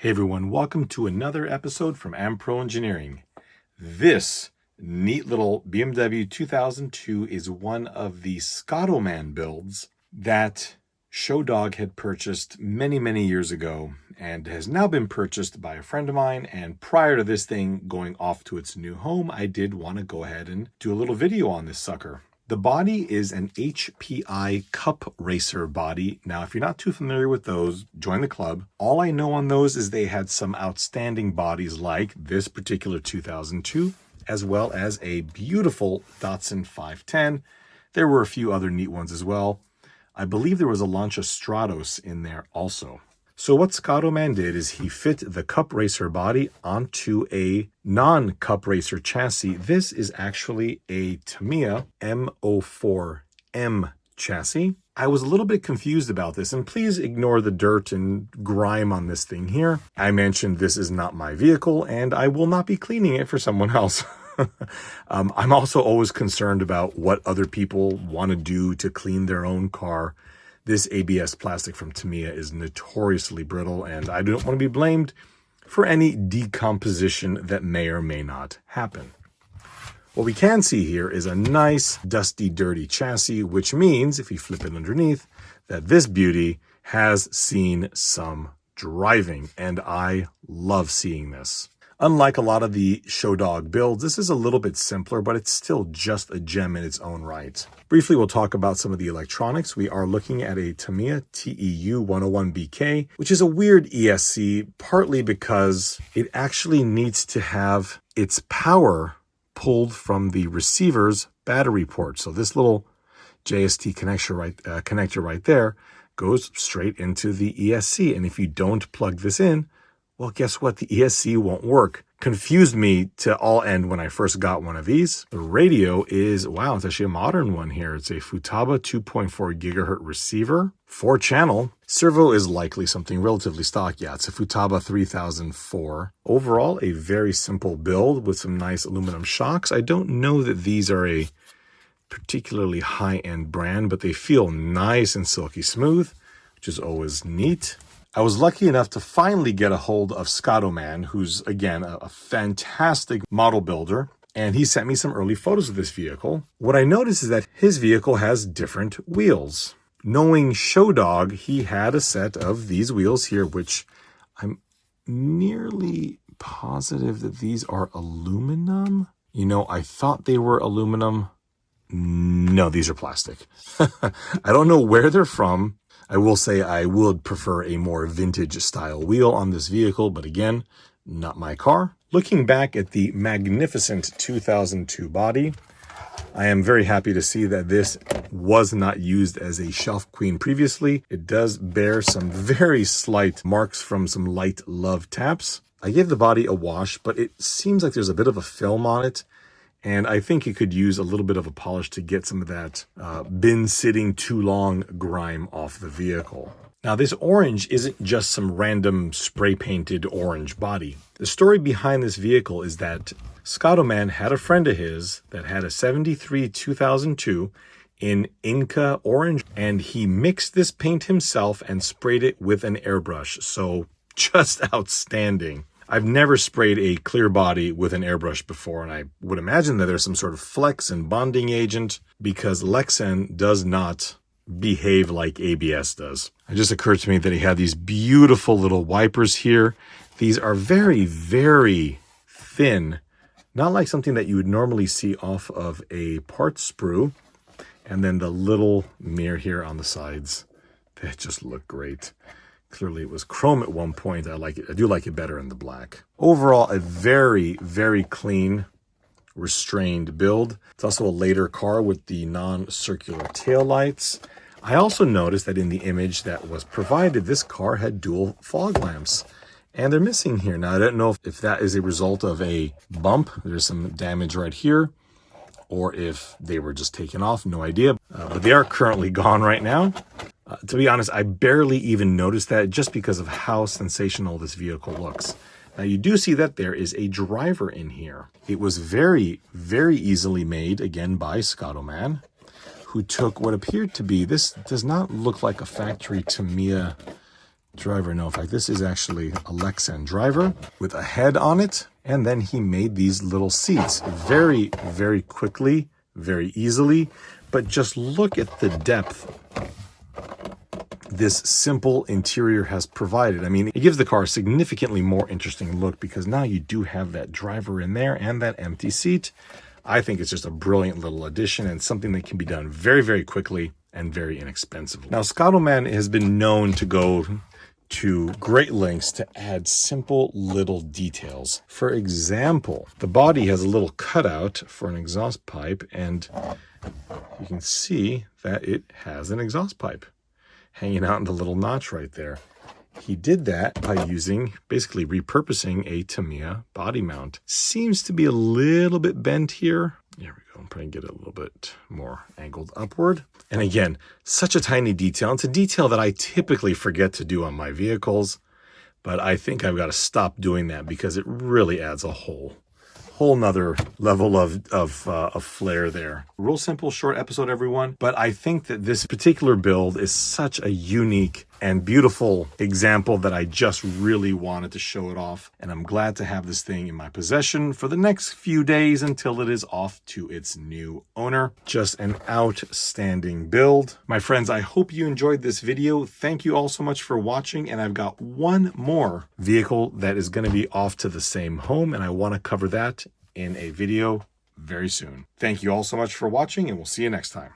Hey everyone, welcome to another episode from Pro Engineering. This neat little BMW 2002 is one of the Skottoman builds that Shodog had purchased many years ago and has now been purchased by a friend of mine. And prior to this thing going off to its new home, I did want to go ahead and do a little video on this sucker. The body is an HPI Cup Racer body. Now, if you're not too familiar with those, join the club. All I know on those is they had some outstanding bodies like this particular 2002, as well as a beautiful Datsun 510. There were a few other neat ones as well. I believe there was a Lancia Stratos in there also. So what Skottoman did is he fit the Cup Racer body onto a non-Cup Racer chassis. This is actually a Tamiya M04 chassis. I was a little bit confused about this, and please ignore the dirt and grime on this thing here. I mentioned this is not my vehicle, and I will not be cleaning it for someone else. I'm also always concerned about what other people want to do to clean their own car. This ABS plastic from Tamiya is notoriously brittle, and I don't want to be blamed for any decomposition that may or may not happen. What we can see here is a nice, dusty, dirty chassis, which means, if you flip it underneath, that this beauty has seen some driving, and I love seeing this. Unlike a lot of the Shodog builds, this is a little bit simpler, but it's still just a gem in its own right. Briefly, we'll talk about some of the electronics. We are looking at a Tamiya TEU 101BK, which is a weird ESC, partly because it actually needs to have its power pulled from the receiver's battery port. So this little JST connector right there goes straight into the ESC. And if you don't plug this in, well, guess what? The ESC won't work. Confused me to all end when I first got one of these. The radio is, wow, it's actually a modern one here. It's a Futaba 2.4 gigahertz receiver, 4-channel. Servo is likely something relatively stock. Yeah, it's a Futaba 3004. Overall, a very simple build with some nice aluminum shocks. I don't know that these are a particularly high-end brand, but they feel nice and silky smooth, which is always neat. I was lucky enough to finally get a hold of Skottoman, who's, again, a fantastic model builder, and he sent me some early photos of this vehicle. What I noticed is that his vehicle has different wheels. Knowing Shodog, he had a set of these wheels here, which I'm nearly positive that these are aluminum. You know, I thought they were aluminum. No, these are plastic. I don't know where they're from. I will say I would prefer a more vintage style wheel on this vehicle, but again, not my car. Looking back at the magnificent 2002 body, I am very happy to see that this was not used as a shelf queen previously. It does bear some very slight marks from some light love taps. I gave the body a wash, but it seems like there's a bit of a film on it. And I think you could use a little bit of a polish to get some of that been sitting too long grime off the vehicle. Now, this orange isn't just some random spray painted orange body. The story behind this vehicle is that Skottoman had a friend of his that had a 73 2002 in Inca orange, and he mixed this paint himself and sprayed it with an airbrush. So just outstanding. I've never sprayed a clear body with an airbrush before, and I would imagine that there's some sort of flex and bonding agent because Lexan does not behave like ABS does. It just occurred to me that he had these beautiful little wipers here. These are very thin, not like something that you would normally see off of a part sprue. And then the little mirror here on the sides, they just look great. Clearly it was chrome at one point. I like it. I do like it better in the black. Overall, a very clean, restrained build. It's also a later car with the non-circular taillights. I also noticed that in the image that was provided, this car had dual fog lamps, and they're missing here. Now, I don't know if that is a result of a bump. There's some damage right here, or if they were just taken off. No idea. But they are currently gone right now. To be honest, I barely even noticed that just because of how sensational this vehicle looks. Now, you do see that there is a driver in here. It was very easily made, again, by Skottoman, who took what appeared to be, this does not look like a factory Tamiya driver. No, in fact, this is actually a Lexan driver with a head on it. And then he made these little seats very, very quickly, very easily. But just look at the depth this simple interior has provided. I mean, it gives the car a significantly more interesting look because now you do have that driver in there and that empty seat. I think it's just a brilliant little addition and something that can be done very, very quickly and very inexpensively. Now, Skottoman has been known to go to great lengths to add simple little details. For example, the body has a little cutout for an exhaust pipe, and you can see that it has an exhaust pipe hanging out in the little notch right there. He did that by basically repurposing a Tamiya body mount. Seems to be a little bit bent here. There we go. I'm trying to get it a little bit more angled upward. And again, such a tiny detail. It's a detail that I typically forget to do on my vehicles, but I think I've got to stop doing that because it really adds a whole nother level of flair there. Real simple, short episode, everyone. But I think that this particular build is such a unique and beautiful example that I just really wanted to show it off. And I'm glad to have this thing in my possession for the next few days until it is off to its new owner. Just an outstanding build. My friends, I hope you enjoyed this video. Thank you all so much for watching. And I've got one more vehicle that is going to be off to the same home, and I want to cover that in a video very soon. Thank you all so much for watching, and we'll see you next time.